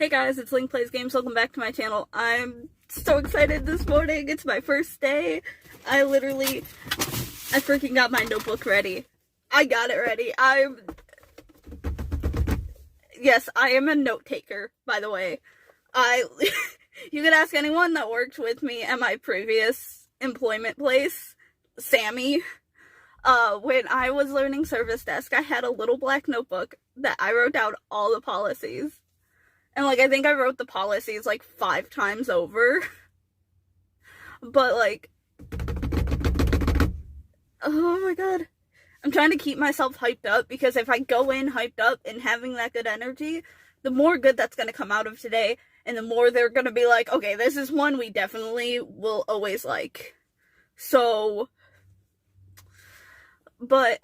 Hey guys, it's LynkPlaysGames. Welcome back to my channel. I'm so excited this morning. It's my first day. I freaking got my notebook ready. I got it ready. Yes, I am a note taker, by the way. You could ask anyone that worked with me at my previous employment place, Sammy. When I was learning service desk, I had a little black notebook that I wrote down all the policies. And, I think I wrote the policies, 5 times over. But, oh my god. I'm trying to keep myself hyped up, because if I go in hyped up and having that good energy, the more good that's going to come out of today, and the more they're going to be like, okay, this is one we definitely will always like. So, but,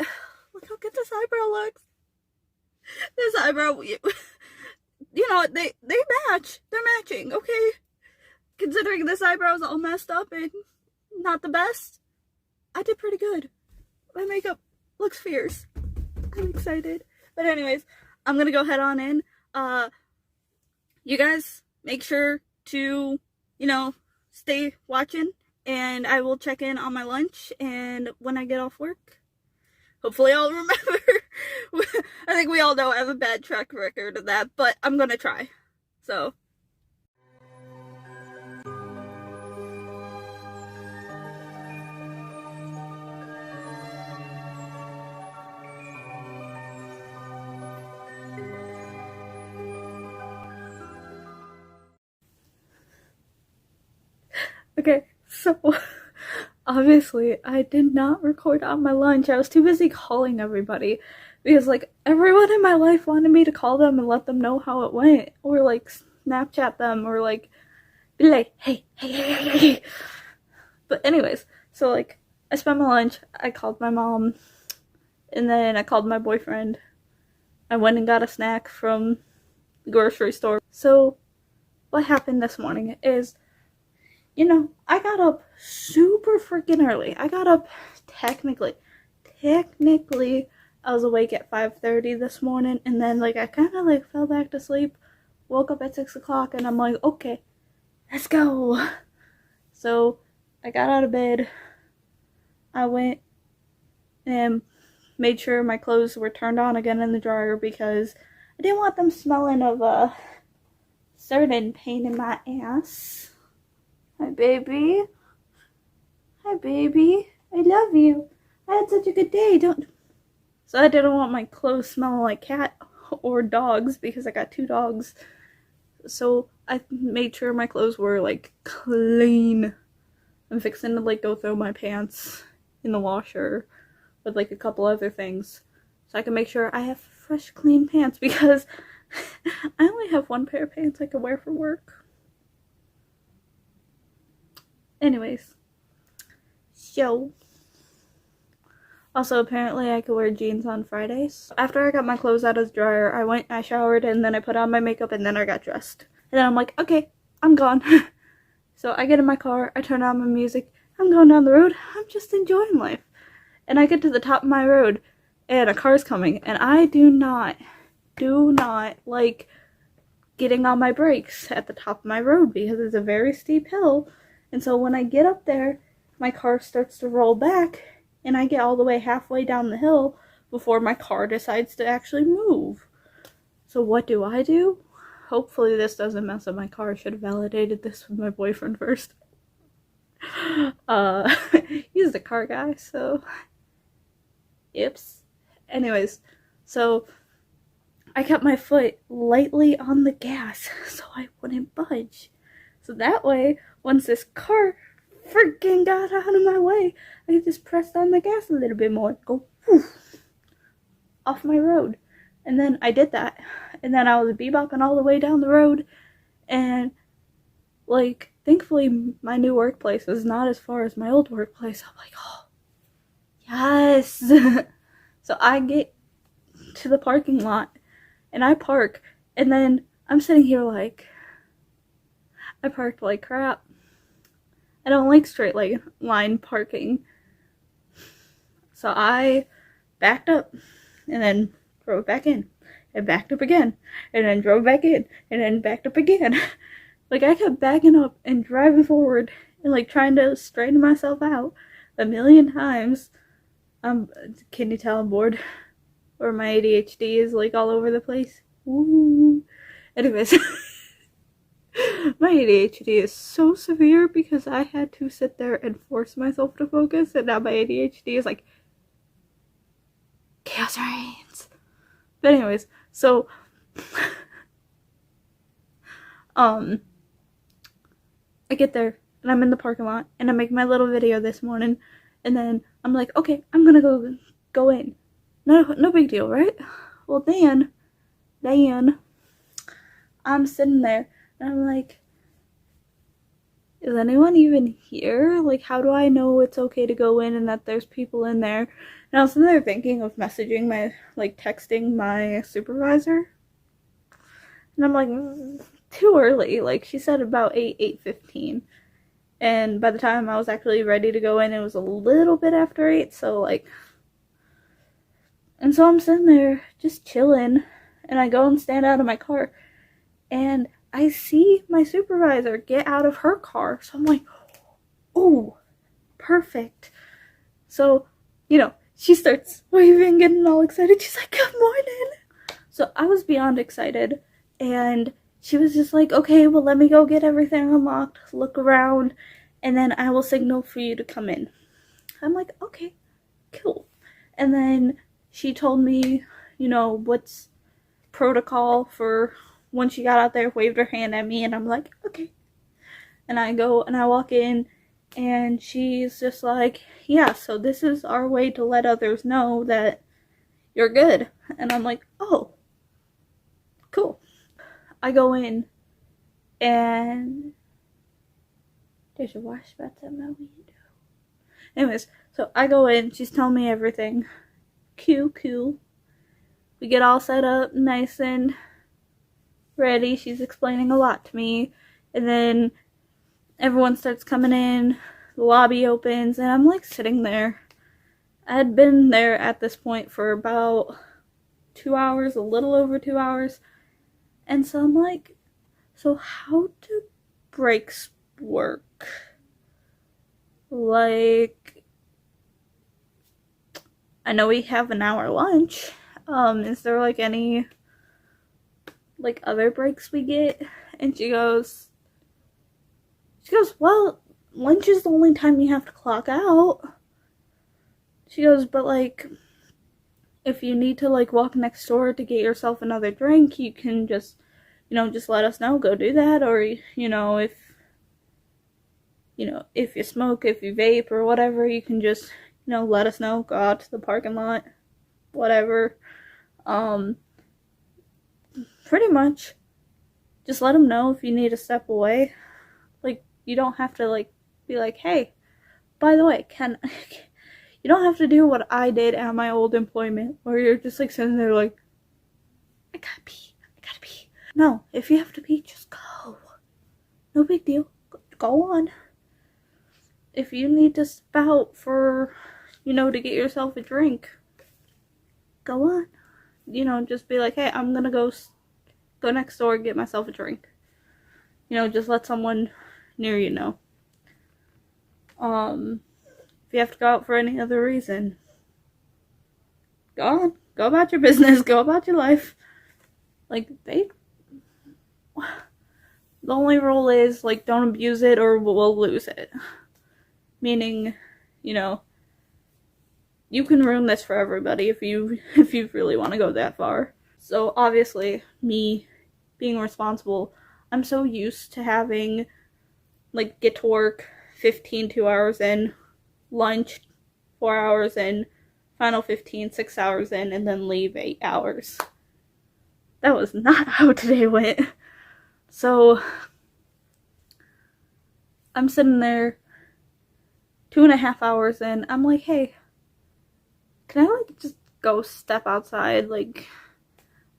look how good this eyebrow looks. This eyebrow... You know, they match. They're matching, okay? Considering this eyebrow's all messed up and not the best, I did pretty good. My makeup looks fierce. I'm excited. But anyways, I'm gonna go head on in. You guys make sure to, stay watching, and I will check in on my lunch and when I get off work. Hopefully I'll remember. I think we all know I have a bad track record of that, but I'm gonna try. So. Okay, so obviously I did not record on my lunch. I was too busy calling everybody because everyone in my life wanted me to call them and let them know how it went, or Snapchat them, or be like, hey. But anyways, so I spent my lunch, I called my mom, and then I called my boyfriend. I went and got a snack from the grocery store. So what happened this morning is, I got up super freaking early. I got up technically, I was awake at 5:30 this morning, and then I kind of fell back to sleep, woke up at 6 o'clock, and I'm like, okay, let's go. So I got out of bed, I went and made sure my clothes were turned on again in the dryer, because I didn't want them smelling of a certain pain in my ass. Hi, baby. Hi, baby. I love you. I had such a good day. So I didn't want my clothes smelling like cat or dogs, because I got 2 dogs. So I made sure my clothes were clean. I'm fixing to go throw my pants in the washer with a couple other things, so I can make sure I have fresh, clean pants, because I only have 1 pair of pants I can wear for work. Anyways, so also apparently I could wear jeans on Fridays. After I got my clothes out of the dryer, I showered, and then I put on my makeup, and then I got dressed. And then I'm like, okay, I'm gone. So I get in my car, I turn on my music, I'm going down the road, I'm just enjoying life. And I get to the top of my road, and a car's coming, and I do not like getting on my brakes at the top of my road, because it's a very steep hill. And so when I get up there, my car starts to roll back, and I get all the way halfway down the hill before my car decides to actually move. So what do? Hopefully this doesn't mess up my car. I should have validated this with my boyfriend first. He's the car guy, so... Oops. Anyways, so I kept my foot lightly on the gas so I wouldn't budge. So that way, once this car freaking got out of my way, I could just press on the gas a little bit more, go woof, off my road. And then I did that, and then I was bebopping all the way down the road, and thankfully my new workplace is not as far as my old workplace. I'm like, oh, yes. So I get to the parking lot, and I park, and then I'm sitting here I parked like crap. I don't like straight line parking. So I backed up and then drove back in. and backed up again, and then drove back in, and then backed up again. Like, I kept backing up and driving forward and, like, trying to straighten myself out a million times. Can you tell I'm bored? Or my ADHD is, like, all over the place? Woo! Anyways, my ADHD is so severe because I had to sit there and force myself to focus, and now my ADHD is like, chaos reigns. But anyways, so, I get there, and I'm in the parking lot, and I make my little video this morning, and then I'm like, okay, I'm gonna go in. No big deal, right? Well, then, I'm sitting there, and I'm like, is anyone even here? Like, how do I know it's okay to go in and that there's people in there? And I was sitting there thinking of messaging texting my supervisor. And I'm like, too early. Like, she said about 8:15. And by the time I was actually ready to go in, it was a little bit after 8, so, like... And so I'm sitting there, just chilling, and I go and stand out of my car, and I see my supervisor get out of her car, so I'm like, oh, perfect. So, you know, she starts waving, getting all excited, she's like, good morning! So I was beyond excited, and she was just like, okay, well, let me go get everything unlocked, look around, and then I will signal for you to come in. I'm like, okay, cool. And then she told me, you know, what's protocol for when she got out there, waved her hand at me, and I'm like, okay. And I go and I walk in, and she's just like, yeah, so this is our way to let others know that you're good. And I'm like, oh, cool. I go in, and there's a wash bath at my window. Anyways, so I go in, she's telling me everything. Cool. We get all set up, nice and ready. She's explaining a lot to me. And then everyone starts coming in. The lobby opens, and I'm like sitting there. I had been there at this point for about 2 hours, a little over 2 hours. And so I'm like, so how do breaks work? Like, I know we have an hour lunch. Is there like any like other breaks we get? And she goes, well, lunch is the only time you have to clock out. She goes, but like, if you need to like walk next door to get yourself another drink, you can just, you know, just let us know, go do that. Or, you know, if you smoke, if you vape or whatever, you can just, you know, let us know, go out to the parking lot, whatever. Pretty much just let them know if you need to step away. Like, you don't have to like be like, hey, by the way, you don't have to do what I did at my old employment, where you're just like sitting there like, I gotta pee. No, if you have to pee, just go. No big deal. Go on. If you need to step out for, you know, to get yourself a drink, go on. You know, just be like, hey, I'm gonna go next door and get myself a drink. You know, just let someone near you know. If you have to go out for any other reason, go on. Go about your business. Go about your life. Like, the only rule is, like, don't abuse it or we'll lose it. Meaning, you know, you can ruin this for everybody if you really want to go that far. So obviously, me being responsible, I'm so used to having, like, get to work 2 hours in, lunch 4 hours in, final 6 hours in, and then leave 8 hours. That was not how today went. So I'm sitting there 2.5 hours in. I'm like, hey, can I like just go step outside? Like,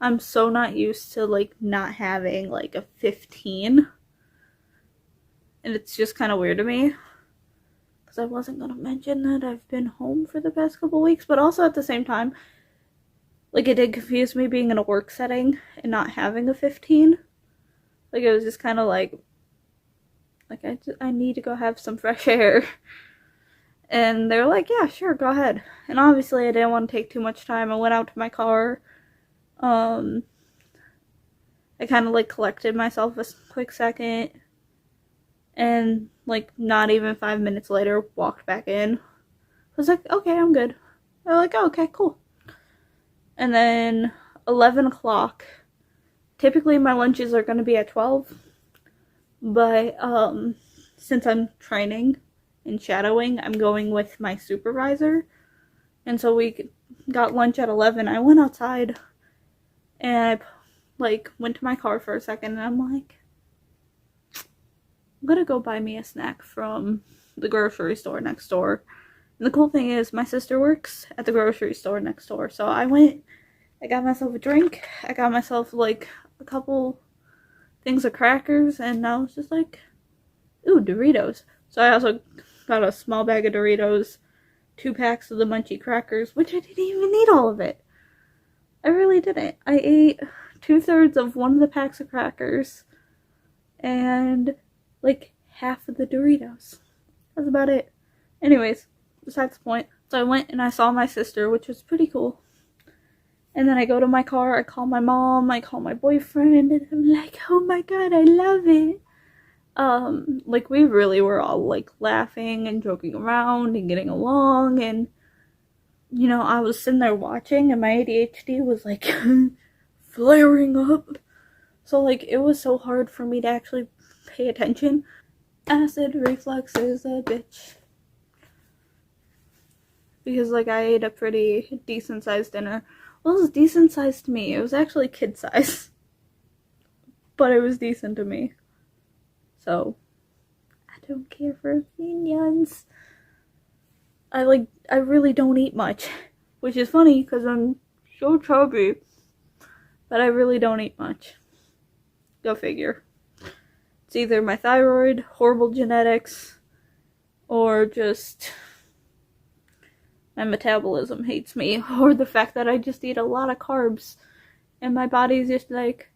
I'm so not used to like not having like a 15. And it's just kind of weird to me. Because I wasn't going to mention that I've been home for the past couple weeks. But also at the same time, Like, it did confuse me being in a work setting and not having a 15. Like, it was just kind of like I need to go have some fresh air. And they were like, yeah, sure, go ahead. And obviously I didn't want to take too much time. I went out to my car. I kind of like collected myself a quick second. And like not even 5 minutes later, walked back in. I was like, okay, I'm good. They're like, oh, okay, cool. And then 11 o'clock. Typically my lunches are going to be at 12. But since I'm training and shadowing, I'm going with my supervisor. And so we got lunch at 11. I went outside and I like went to my car for a second and I'm like, I'm gonna go buy me a snack from the grocery store next door. And the cool thing is my sister works at the grocery store next door. So I went, I got myself a drink, I got myself like a couple things of crackers, and I was just like, ooh, Doritos. So I also got a small bag of Doritos, 2 packs of the Munchie crackers, which I didn't even eat all of it. I really didn't. I ate 2/3 of one of the packs of crackers and like half of the Doritos. That's about it. Anyways, besides the point. So I went and I saw my sister, which was pretty cool. And then I go to my car, I call my mom, I call my boyfriend, and I'm like, oh my god, I love it. Like we really were all like laughing and joking around and getting along, and you know, I was sitting there watching and my ADHD was like flaring up. So like it was so hard for me to actually pay attention. Acid reflux is a bitch. Because like I ate a pretty decent sized dinner. Well, it was decent sized to me. It was actually kid size. But it was decent to me. So I don't care for opinions. I really don't eat much. Which is funny because I'm so chubby. But I really don't eat much. Go figure. It's either my thyroid, horrible genetics, or just my metabolism hates me, or the fact that I just eat a lot of carbs and my body's just like,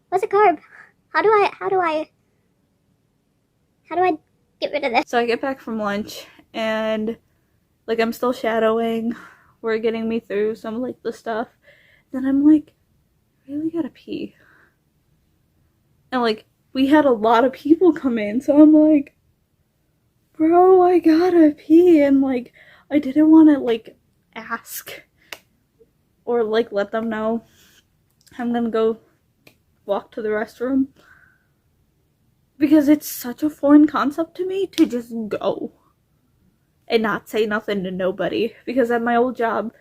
what's a carb? How do I get rid of this? So I get back from lunch and like I'm still shadowing. We're getting me through some like the stuff. Then I'm like, I really gotta pee. And like we had a lot of people come in, so I'm like, bro, I gotta pee. And like I didn't want to like ask or like let them know I'm gonna go walk to the restroom, because it's such a foreign concept to me to just go and not say nothing to nobody. Because at my old job,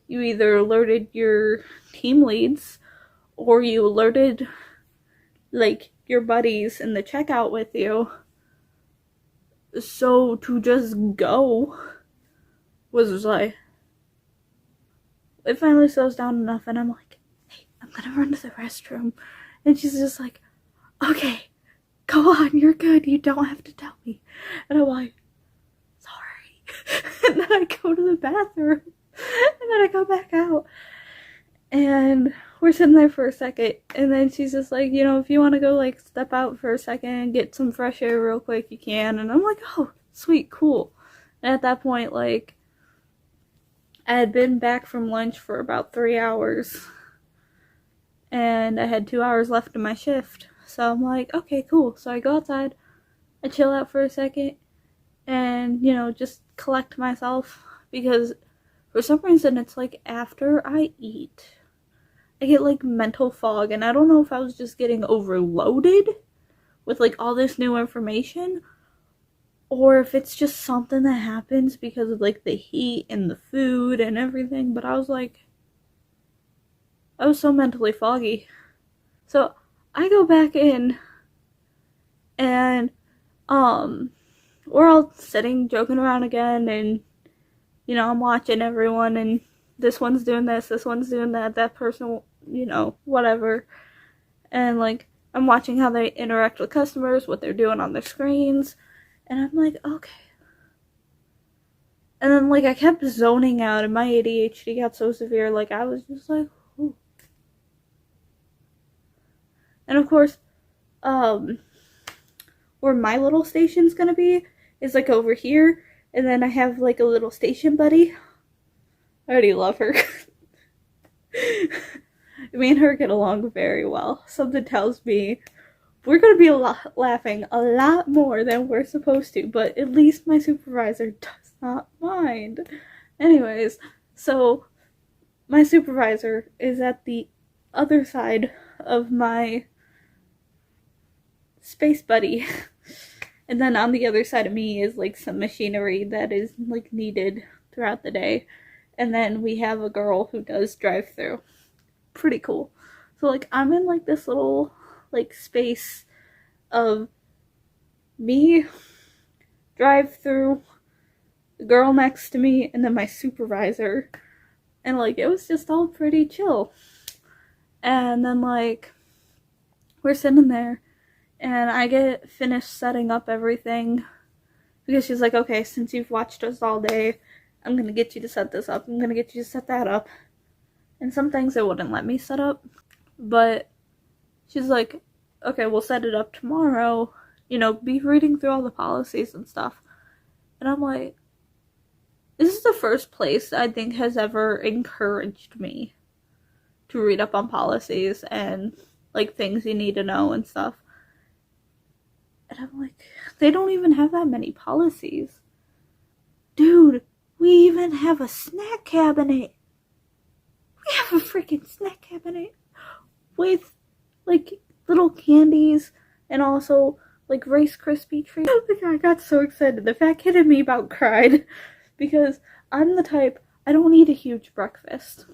you either alerted your team leads or you alerted like your buddies in the checkout with you. So to just go was like, it finally slows down enough and I'm like, hey, I'm gonna run to the restroom. And she's just like, okay, go on, you're good, you don't have to tell me. And I'm like, sorry. And then I go to the bathroom and then I go back out and we're sitting there for a second, and then she's just like, you know, if you want to go like step out for a second and get some fresh air real quick, you can. And I'm like, oh, sweet, cool. And at that point, like, I had been back from lunch for about 3 hours and I had 2 hours left in my shift. So I'm like, okay, cool. So I go outside, I chill out for a second and, you know, just collect myself, because for some reason it's like after I eat, I get like mental fog, and I don't know if I was just getting overloaded with like all this new information, or if it's just something that happens because of like the heat and the food and everything. But I was like, I was so mentally foggy. So I go back in and we're all sitting joking around again, and you know, I'm watching everyone, and this one's doing this one's doing that person, you know, whatever. And like I'm watching how they interact with customers, what they're doing on their screens, and I'm like, okay. And then, like, I kept zoning out, and my ADHD got so severe, like, I was just like, ooh. And of course, where my little station's gonna be is, like, over here, and then I have, like, a little station buddy. I already love her. Me and her get along very well. Something tells me we're gonna be laughing a lot more than we're supposed to, but at least my supervisor does not mind. Anyways, so my supervisor is at the other side of my space buddy. And then on the other side of me is like some machinery that is like needed throughout the day. And then we have a girl who does drive through. Pretty cool. So like I'm in like this little like space of me, drive through, the girl next to me, and then my supervisor. And like it was just all pretty chill. And then like we're sitting there and I get finished setting up everything because she's like, okay, since you've watched us all day, I'm gonna get you to set this up, I'm gonna get you to set that up. And some things it wouldn't let me set up, but she's like, okay, we'll set it up tomorrow, you know, be reading through all the policies and stuff. And I'm like, this is the first place I think has ever encouraged me to read up on policies and like things you need to know and stuff. And I'm like, they don't even have that many policies. Dude, we even have a snack cabinet. We have a freaking snack cabinet with like little candies and also like Rice Krispie treats. I got so excited. The fat kid in me about cried because I'm the type, I don't eat a huge breakfast.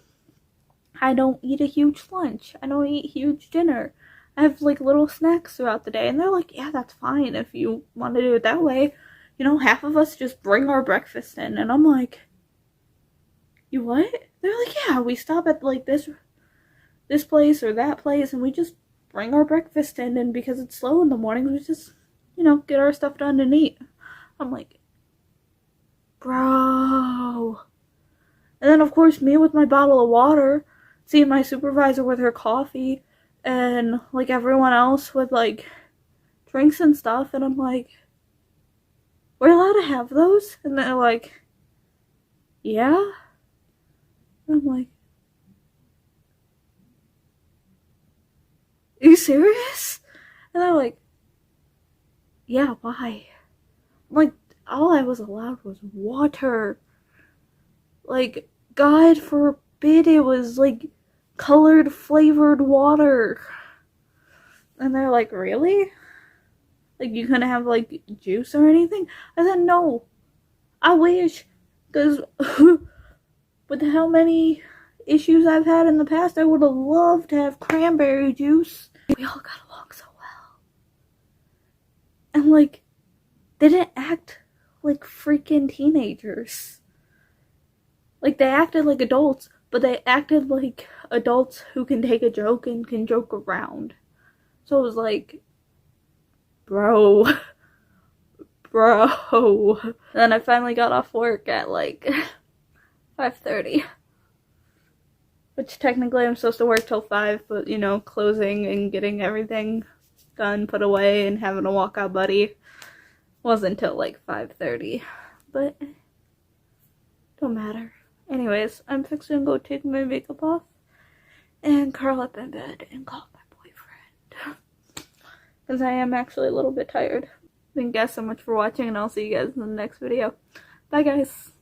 I don't eat a huge lunch. I don't eat huge dinner. I have like little snacks throughout the day, and they're like, yeah, that's fine if you want to do it that way. You know, half of us just bring our breakfast in, and I'm like, you what? They're like, yeah, we stop at like this place or that place, and we just bring our breakfast in, and because it's slow in the morning, we just, you know, get our stuff done and eat. I'm like, bro. And then of course me with my bottle of water, seeing my supervisor with her coffee, and like everyone else with like drinks and stuff, and I'm like, we're allowed to have those? And they're like, yeah. And I'm like, are you serious? And they're like, yeah, why? I'm like, all I was allowed was water. Like, God forbid it was like colored flavored water. And they're like, really? Like, you couldn't have like juice or anything? I said, no. I wish. Because with how many issues I've had in the past, I would have loved to have cranberry juice. We all got along so well. And like, they didn't act like freaking teenagers. Like, they acted like adults, but they acted like adults who can take a joke and can joke around. So it was like, bro. And then I finally got off work at like 5:30. Which technically I'm supposed to work till 5, but you know, closing and getting everything done, put away, and having a walkout buddy wasn't till like 5:30. But don't matter. Anyways, I'm fixing to go take my makeup off and curl up in bed and call my boyfriend. Because I am actually a little bit tired. Thank you guys so much for watching, and I'll see you guys in the next video. Bye guys!